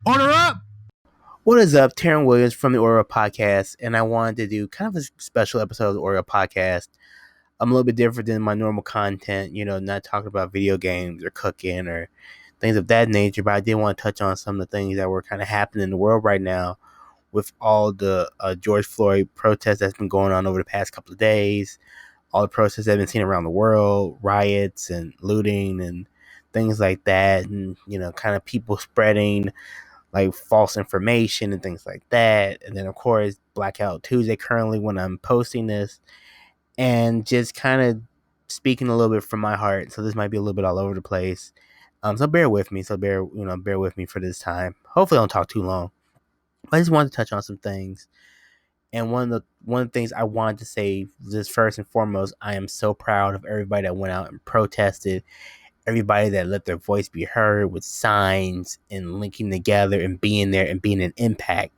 Order up! What is up? Taryn Williams from the Oreo Podcast, and I wanted to do kind of a special episode of the Oreo Podcast. I'm a little bit different than my normal content, not talking about video games or cooking or things of that nature, but I did want to touch on some of the things that were kind of happening in the world right now with all the George Floyd protests that's been going on over the past couple of days, all the protests that have been seen around the world, riots and looting and things like that, and, kind of people spreading like false information and things like that. And then, of course, Blackout Tuesday currently when I'm posting this, and just kind of speaking a little bit from my heart. So this might be a little bit all over the place. So bear with me. Bear with me for this time. Hopefully, I don't talk too long. I just wanted to touch on some things. And one of the things I wanted to say, just first and foremost, I am so proud of everybody that went out and protested, everybody that let their voice be heard with signs and linking together and being there and being an impact.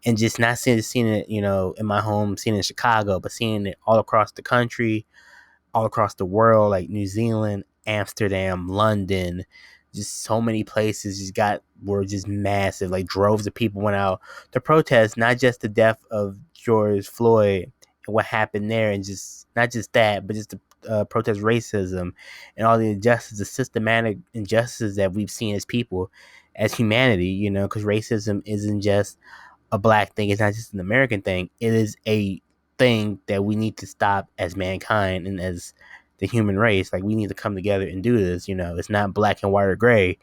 And just not seeing it, in my home, seeing it in Chicago, but seeing it all across the country, all across the world, like New Zealand, Amsterdam, London, just so many places were just massive. Like droves of people went out to protest not just the death of George Floyd and what happened there, and just not just that, but just to protest racism and all the injustices, the systematic injustices that we've seen as people, as humanity. Because racism isn't just a black thing. It's not just an American thing. It is a thing that we need to stop as mankind and as the human race. Like, we need to come together and do this. It's not black and white or gray.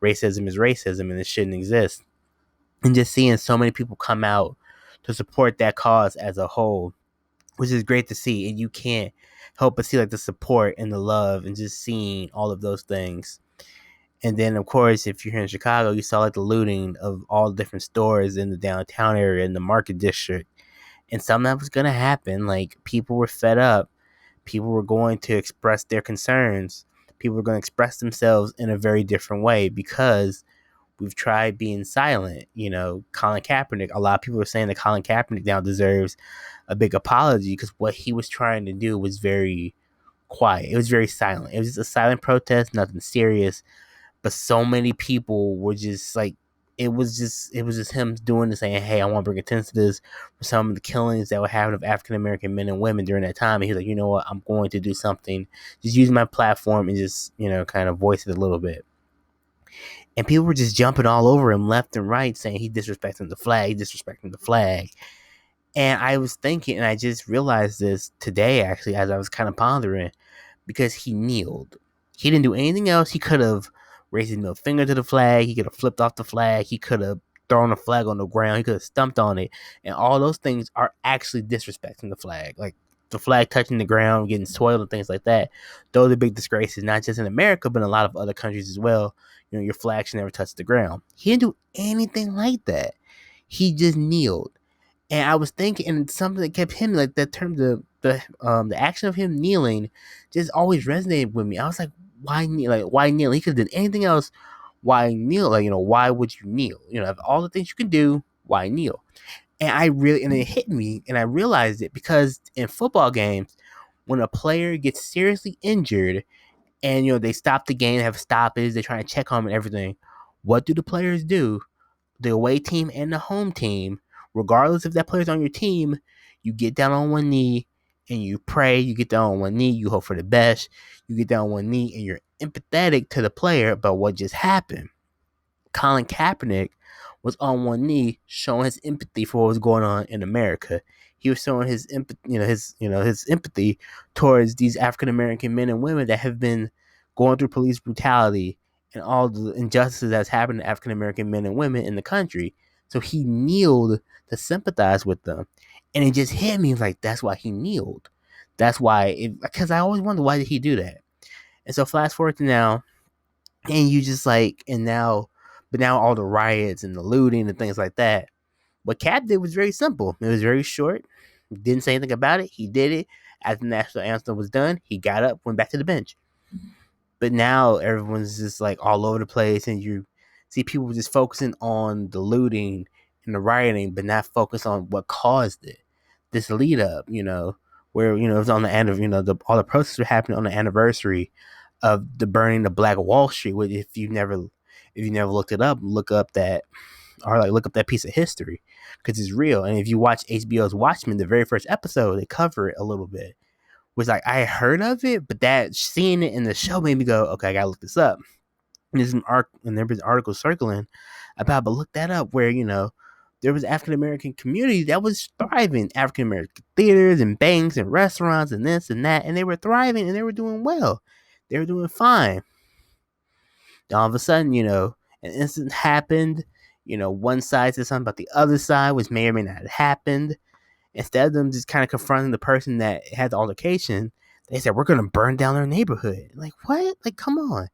Racism is racism, and it shouldn't exist. And just seeing so many people come out to support that cause as a whole, which is great to see. And you can't help but see like the support and the love and just seeing all of those things. And then, of course, if you're here in Chicago, you saw like the looting of all the different stores in the downtown area, in the market district. And something that was going to happen. Like, people were fed up. People were going to express their concerns. People were going to express themselves in a very different way because we've tried being silent. Colin Kaepernick, a lot of people are saying that Colin Kaepernick now deserves a big apology because what he was trying to do was very quiet. It was very silent. It was just a silent protest, nothing serious. But so many people were just like, it was just him doing this, saying, "Hey, I want to bring attention to this for some of the killings that were happening of African American men and women during that time." And he's like, "You know what? I'm going to do something. Just use my platform and just kind of voice it a little bit." And people were just jumping all over him left and right, saying he disrespecting the flag, he disrespecting the flag. And I was thinking, and I just realized this today, actually, as I was kind of pondering, because he kneeled. He didn't do anything else. He could have raised his middle finger to the flag. He could have flipped off the flag. He could have thrown the flag on the ground. He could have stumped on it. And all those things are actually disrespecting the flag. Like the flag touching the ground, getting soiled and things like that. Those are big disgraces, not just in America, but in a lot of other countries as well. Your flag should never touch the ground. He didn't do anything like that. He just kneeled. And I was thinking, and something that kept hitting, like that term, the action of him kneeling, just always resonated with me. I was like, why kneel? Like, why kneel? He could have done anything else. Why kneel? Like, why would you kneel? Of all the things you can do, why kneel? And it hit me, and I realized it because in football games, when a player gets seriously injured, and they stop the game, they have stoppage, they try to check on him and everything. What do the players do? The away team and the home team, regardless if that player's on your team, you get down on one knee and you pray. You get down on one knee, you hope for the best. You get down on one knee and you're empathetic to the player about what just happened. Colin Kaepernick was on one knee, showing his empathy for what was going on in America. He was showing his empathy, his empathy towards these African American men and women that have been going through police brutality and all the injustices that's happened to African American men and women in the country. So he kneeled to sympathize with them, and it just hit me like that's why he kneeled. That's why, because I always wondered why did he do that. And so fast forward to now, and you just like, but now all the riots and the looting and things like that. What Cap did was very simple. It was very short. Didn't say anything about it. He did it. As the national anthem was done, he got up, went back to the bench. But now everyone's just like all over the place, and you see people just focusing on the looting and the rioting, but not focus on what caused it. This lead up, where it was on the end of all the protests were happening on the anniversary of the burning of Black Wall Street. Which, if you never, If you never looked it up, look up that piece of history because it's real. And if you watch HBO's Watchmen, the very first episode, they cover it a little bit. Was like I heard of it, but that seeing it in the show made me go, okay, I gotta look this up. And there was articles circling about, but look that up where there was African American community that was thriving, African American theaters and banks and restaurants and this and that, and they were thriving and they were doing well, they were doing fine. Then all of a sudden, an incident happened. One side said something about the other side, which may or may not have happened. Instead of them just kind of confronting the person that had the altercation, they said, we're going to burn down their neighborhood. Like, what? Like, come on.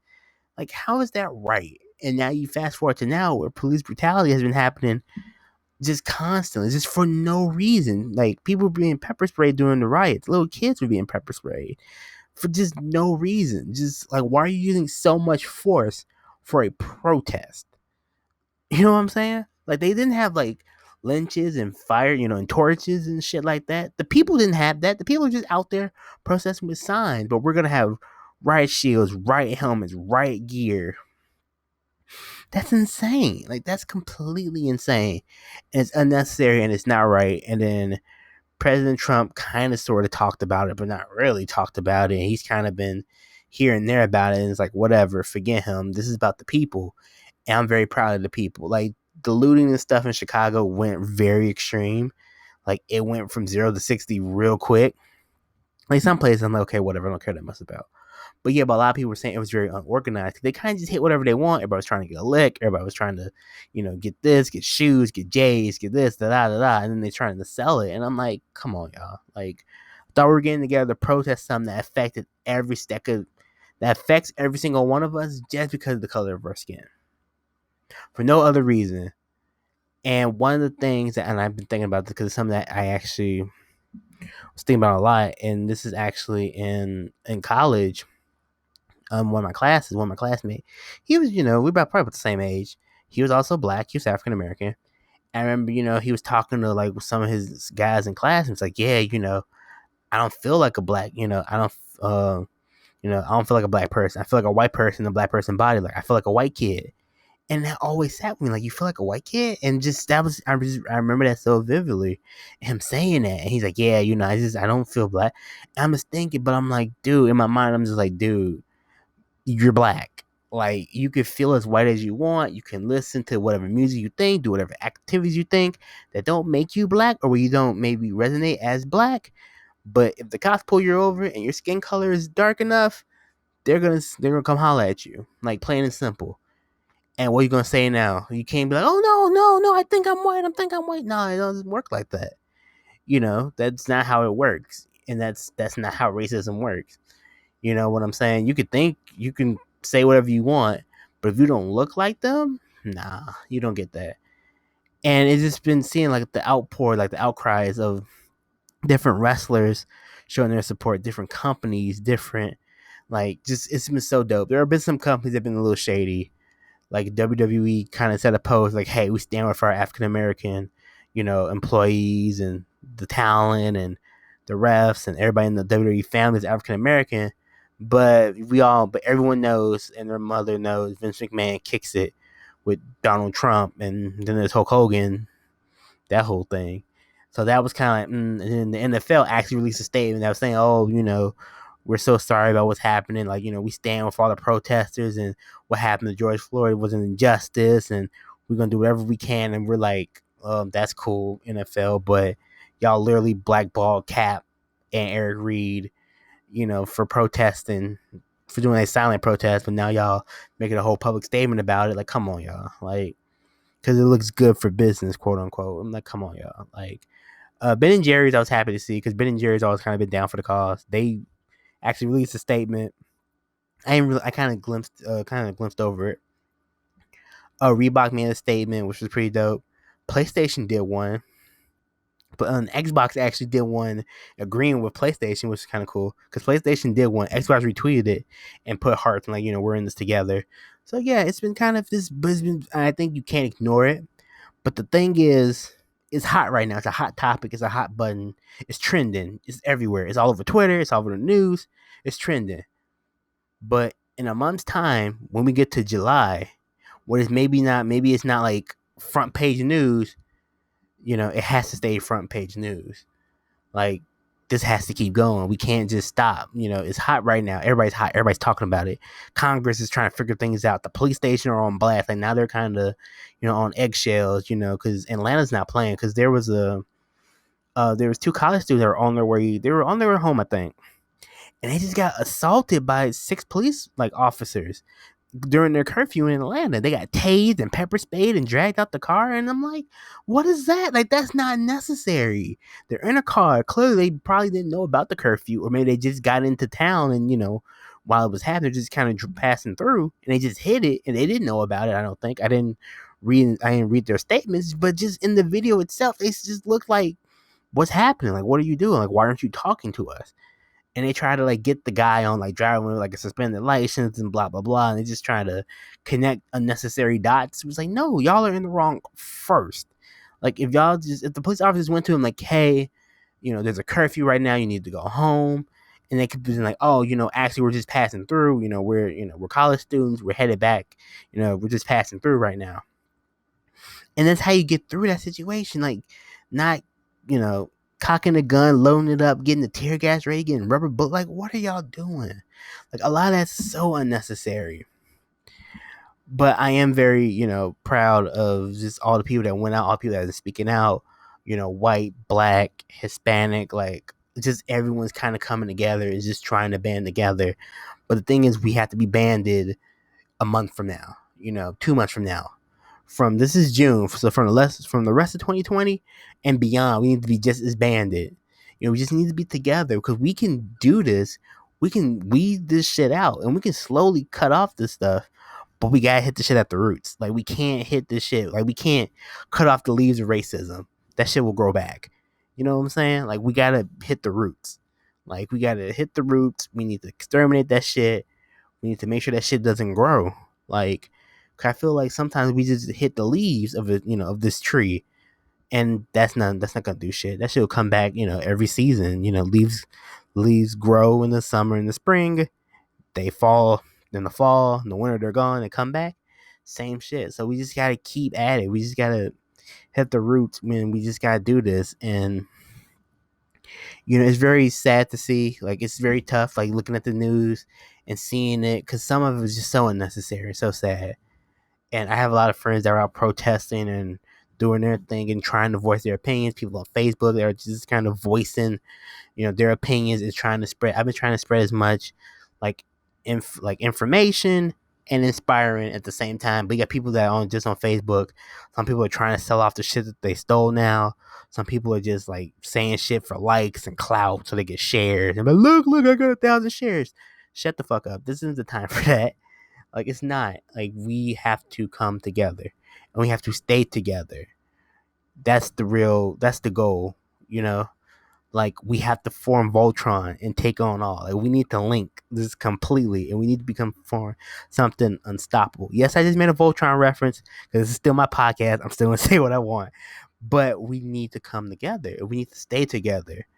Like, how is that right? And now you fast forward to now where police brutality has been happening just constantly, just for no reason. Like, people were being pepper sprayed during the riots. Little kids were being pepper sprayed for just no reason. Just like, why are you using so much force for a protest? You know what I'm saying? Like, they didn't have like lynches and fire, and torches and shit like that. The people didn't have that. The people are just out there protesting with signs. But we're gonna have riot shields, riot helmets, riot gear. That's insane. Like, that's completely insane. And it's unnecessary and it's not right. And then President Trump kind of sort of talked about it, but not really talked about it. And he's kind of been here and there about it. And it's like, whatever, forget him. This is about the people. And I'm very proud of the people. Like, the looting and stuff in Chicago went very extreme. Like, it went from 0 to 60 real quick. Like, some places I'm like, okay, whatever, I don't care that much about. But yeah, but a lot of people were saying it was very unorganized. They kind of just hit whatever they want. Everybody was trying to get a lick. Everybody was trying to, get this, get shoes, get J's, get this, da da da da. And then they're trying to sell it. And I'm like, come on, y'all. Like, I thought we were getting together to protest something that affected that affects every single one of us just because of the color of our skin. For no other reason. And one of the things that, and I've been thinking about this because it's something that I actually was thinking about a lot, and this is actually in college. One of my classmates, he was, we were probably about the same age. He was also black. He was African American. I remember, he was talking to like some of his guys in class, and it's like, yeah, I don't feel like a black, I don't feel like a black person. I feel like a white person in a black person body. Like, I feel like a white kid. And that always sat with me, like, you feel like a white kid? And just, I remember that so vividly, him saying that. And he's like, yeah, I don't feel black. And I'm just thinking, but I'm like, dude, in my mind, I'm just like, dude, you're black. Like, you can feel as white as you want. You can listen to whatever music you think, do whatever activities you think that don't make you black or where you don't maybe resonate as black. But if the cops pull you over and your skin color is dark enough, they're gonna come holler at you. Like, plain and simple. And what are you gonna say now? You can't be like, oh no, I think I'm white. No, it doesn't work like that. That's not how it works. And that's not how racism works. You know what I'm saying? You can say whatever you want, but if you don't look like them, nah, you don't get that. And it's just been seeing like the outpour, like the outcries of different wrestlers showing their support, different companies, different, like, just, it's been so dope. There have been some companies that have been a little shady. Like, WWE kind of set a post like, hey, we stand with our African American, employees and the talent and the refs and everybody in the WWE family is African American. But everyone knows and their mother knows Vince McMahon kicks it with Donald Trump, and then there's Hulk Hogan, that whole thing. So that was kind of like, and then the NFL actually released a statement that was saying, oh, we're so sorry about what's happening. Like, we stand with all the protesters, and what happened to George Floyd was an injustice, and we're going to do whatever we can. And we're like, that's cool, NFL, but y'all literally blackballed Cap and Eric Reed, for protesting, for doing a silent protest, but now y'all making a whole public statement about it. Like, come on, y'all. Like, because it looks good for business, quote unquote. I'm like, come on, y'all. Like, Ben and Jerry's, I was happy to see, because Ben and Jerry's always kind of been down for the cause. They actually released a statement. I kind of glimpsed over it. Reebok made a statement, which was pretty dope. PlayStation did one, but Xbox actually did one agreeing with PlayStation, which is kind of cool, because PlayStation did one. Xbox retweeted it and put hearts and, like, we're in this together. So yeah, it's been kind of this, but I think you can't ignore it. But the thing is, it's hot right now. It's a hot topic. It's a hot button. It's trending. It's everywhere. It's all over Twitter. It's all over the news. It's trending. But in a month's time, when we get to July, what is maybe not, maybe it's not like front page news, it has to stay front page news. Like, this has to keep going. We can't just stop. It's hot right now. Everybody's hot. Everybody's talking about it. Congress is trying to figure things out. The police station are on blast. Like, now they're kind of, on eggshells, because Atlanta's not playing. Because there was two college students that were on their way. They were on their way home, I think. And they just got assaulted by 6 police, like, officers during their curfew in Atlanta. They got tased and pepper sprayed and dragged out the car. And I'm like, what is that? Like, that's not necessary. They're in a car. Clearly, they probably didn't know about the curfew, or maybe they just got into town and, while it was happening, just kind of passing through, and they just hit it and they didn't know about it. I don't think. I didn't read their statements, but just in the video itself, it just looked like, what's happening? Like, what are you doing? Like, why aren't you talking to us? And they try to, like, get the guy on, like, driving with, like, a suspended license and blah blah blah, and they just trying to connect unnecessary dots. It was like, no, y'all are in the wrong first. Like, if the police officers went to him like, hey, there's a curfew right now, you need to go home, and they could be like, oh, actually, we're just passing through, we're college students, we're headed back, we're just passing through right now. And that's how you get through that situation. Like, not, cocking a gun, loading it up, getting the tear gas ready, getting rubber bullet. Like, what are y'all doing? Like, a lot of that's so unnecessary. But I am very, proud of just all the people that went out, all the people that are speaking out, white, black, Hispanic, like, just everyone's kind of coming together and just trying to band together. But the thing is, we have to be banded a month from now, 2 months from now. This is June, so from the rest of 2020 and beyond, we need to be just as banded. We just need to be together, because we can do this. We can weed this shit out, and we can slowly cut off this stuff. But we gotta hit the shit at the roots. Like, we can't hit this shit. Like, we can't cut off the leaves of racism. That shit will grow back. You know what I'm saying? Like, we gotta hit the roots. Like, we gotta hit the roots. We need to exterminate that shit. We need to make sure that shit doesn't grow. Like, I feel like sometimes we just hit the leaves of it, of this tree, and that's not gonna do shit. That shit will come back, every season. Leaves grow in the summer and the spring, they fall in the fall, in the winter they're gone, they come back. Same shit. So we just gotta keep at it. We just gotta hit the roots, man. We just gotta do this. And it's very sad to see. Like, it's very tough, like, looking at the news and seeing it, because some of it is just so unnecessary, so sad. And I have a lot of friends that are out protesting and doing their thing and trying to voice their opinions. People on Facebook that are just kind of voicing, their opinions, and trying to spread. I've been trying to spread as much, like, information and inspiring at the same time. But you got people that are just on Facebook. Some people are trying to sell off the shit that they stole now. Some people are just, like, saying shit for likes and clout so they get shares. And, like, look, I got 1,000 shares. Shut the fuck up. This isn't the time for that. Like, it's not. Like, we have to come together, and we have to stay together. That's the goal, Like, we have to form Voltron and take on all. Like, we need to link this completely, and we need to become form something unstoppable. Yes, I just made a Voltron reference, because this is still my podcast. I'm still going to say what I want. But we need to come together, and we need to stay together.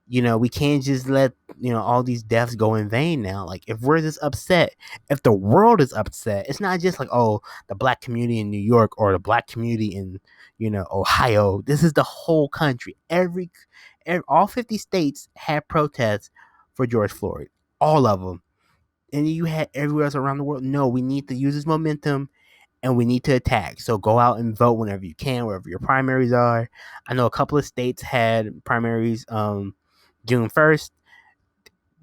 We can't just let, all these deaths go in vain now. Like, if we're this upset, if the world is upset, it's not just like, oh, the black community in New York or the black community in, Ohio. This is the whole country. All 50 states had protests for George Floyd. All of them. And you had everywhere else around the world. No, we need to use this momentum, and we need to attack. So go out and vote whenever you can, wherever your primaries are. I know a couple of states had primaries, June 1st.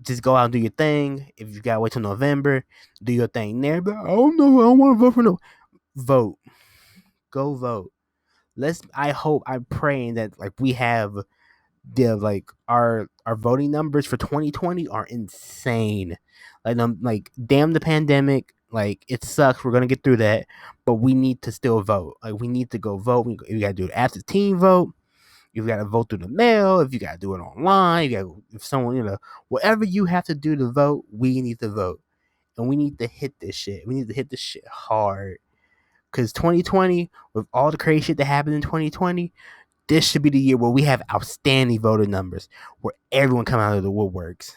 Just go out and do your thing. If you gotta wait till November, do your thing there. But I don't know. I don't want to vote for no. Vote. Go vote. I'm praying that, like, we have our voting numbers for 2020 are insane. Like, damn the pandemic. Like, it sucks. We're gonna get through that, but we need to still vote. Like, we need to go vote. We gotta do an absentee vote. You got to vote through the mail. If you got to do it online, if someone, whatever you have to do to vote, we need to vote. And we need to hit this shit. We need to hit this shit hard. Because 2020, with all the crazy shit that happened in 2020, this should be the year where we have outstanding voter numbers, where everyone come out of the woodworks.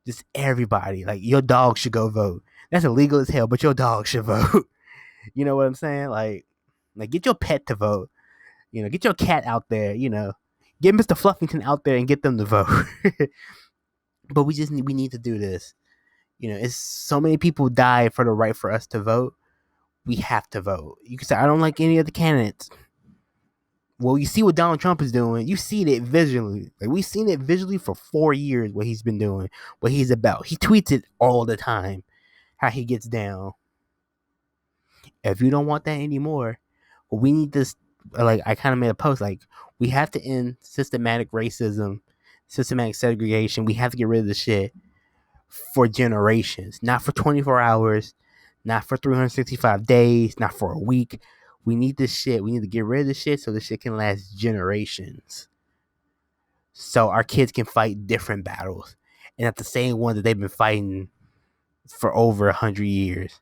Just everybody. Like, your dog should go vote. That's illegal as hell, but your dog should vote. You know what I'm saying? Like get your pet to vote. Get your cat out there. Get Mr. Fluffington out there and get them to vote. But we need to do this. It's so many people die for the right for us to vote. We have to vote. You can say I don't like any of the candidates. Well, you see what Donald Trump is doing. You see it visually. Like we've seen it visually for 4 years. What he's been doing, what he's about. He tweets it all the time. How he gets down. If you don't want that anymore, we need this. Like I kind of made a post. Like we have to end systematic racism, systematic segregation. We have to get rid of the shit for generations, not for 24 hours, not for 365 days, not for a week. We need this shit. We need to get rid of this shit so this shit can last generations. So our kids can fight different battles and not the same ones that they've been fighting for over 100 years.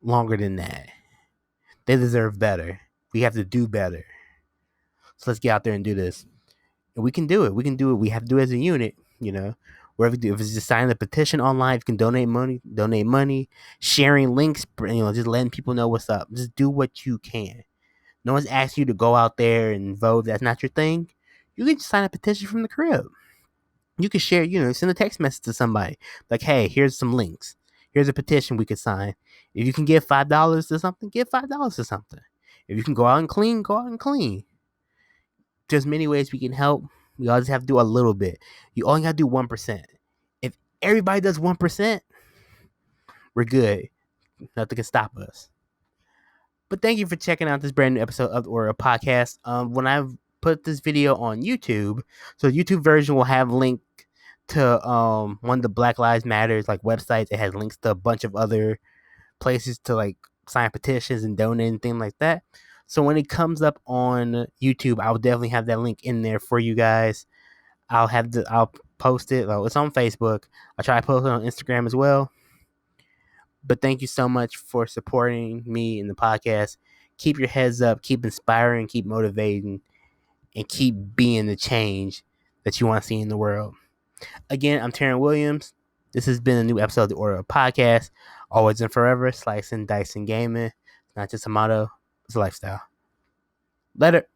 Longer than that. They deserve better. We have to do better. So let's get out there and do this. And we can do it. We can do it. We have to do it as a unit, Wherever you do. If it's just signing a petition online, if you can donate money, sharing links, just letting people know what's up. Just do what you can. No one's asking you to go out there and vote. If that's not your thing. You can just sign a petition from the crib. You can share, send a text message to somebody. Like, hey, here's some links. Here's a petition we could sign. If you can give $5 to something, give $5 to something. If you can go out and clean, go out and clean. There's many ways we can help. We all just have to do a little bit. You only got to do 1%. If everybody does 1%, we're good. Nothing can stop us. But thank you for checking out this brand new episode of or a podcast. When I put this video on YouTube, so the YouTube version will have link to one of the Black Lives Matters like websites. It has links to a bunch of other places to like sign petitions and donate and things like that. So when it comes up on YouTube, I'll definitely have that link in there for you guys. I'll post it. It's on Facebook. I'll try to post it on Instagram as well. But thank you so much for supporting me in the podcast. Keep your heads up, keep inspiring, keep motivating, and keep being the change that you want to see in the world. Again, I'm Taryn Williams. This has been a new episode of the Order of Podcast. Always and forever, slicing, dicing, gaming. It's not just a motto, it's a lifestyle. Later.